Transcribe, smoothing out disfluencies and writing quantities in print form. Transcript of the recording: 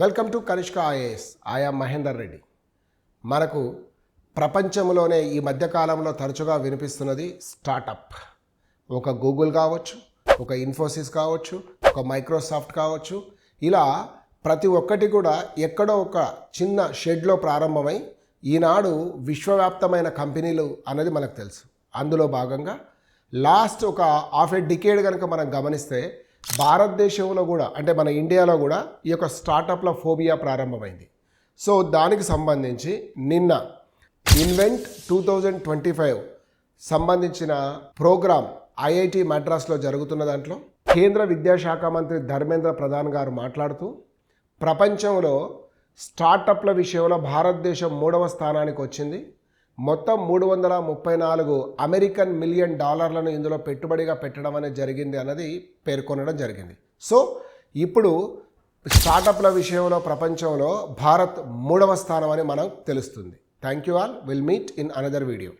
Welcome to Kanishka IAS. I'm Mahender Reddy. మనకు ప్రపంచంలోనే ఈ మధ్యకాలంలో తరచుగా వినిపిస్తున్నది స్టార్టప్. ఒక గూగుల్ కావచ్చు, ఒక ఇన్ఫోసిస్ కావచ్చు, ఒక మైక్రోసాఫ్ట్ కావచ్చు. ఇలా ప్రతి ఒక్కటి కూడా ఎక్కడో ఒక చిన్న షెడ్లో ప్రారంభమై ఈనాడు విశ్వవ్యాప్తమైన కంపెనీలు అనేది మనకు తెలుసు. అందులో భాగంగా లాస్ట్ ఒక హాఫ్ ఏ డికేడ్ కనుక మనం గమనిస్తే భారతదేశంలో కూడా అంటే మన ఇండియాలో కూడా ఈ యొక్క స్టార్టప్ల ఫోబియా ప్రారంభమైంది. సో దానికి సంబంధించి నిన్న ఇన్వెంట్ 2025 సంబంధించిన ప్రోగ్రామ్ ఐఐటి మద్రాస్లో జరుగుతున్న దాంట్లో కేంద్ర విద్యాశాఖ మంత్రి ధర్మేంద్ర ప్రధాన్ గారు మాట్లాడుతూ ప్రపంచంలో స్టార్టప్ల విషయంలో భారతదేశం 3వ స్థానానికి వచ్చింది. మొత్తం $334 అమెరికన్ మిలియన్ డాలర్లను ఇందులో పెట్టుబడిగా పెట్టడం అనేది జరిగింది అన్నది పేర్కొనడం జరిగింది. సో ఇప్పుడు స్టార్టప్ల విషయంలో ప్రపంచంలో భారత్ 3వ స్థానం అని మనకు తెలుస్తుంది. Thank you all. Will meet in another video.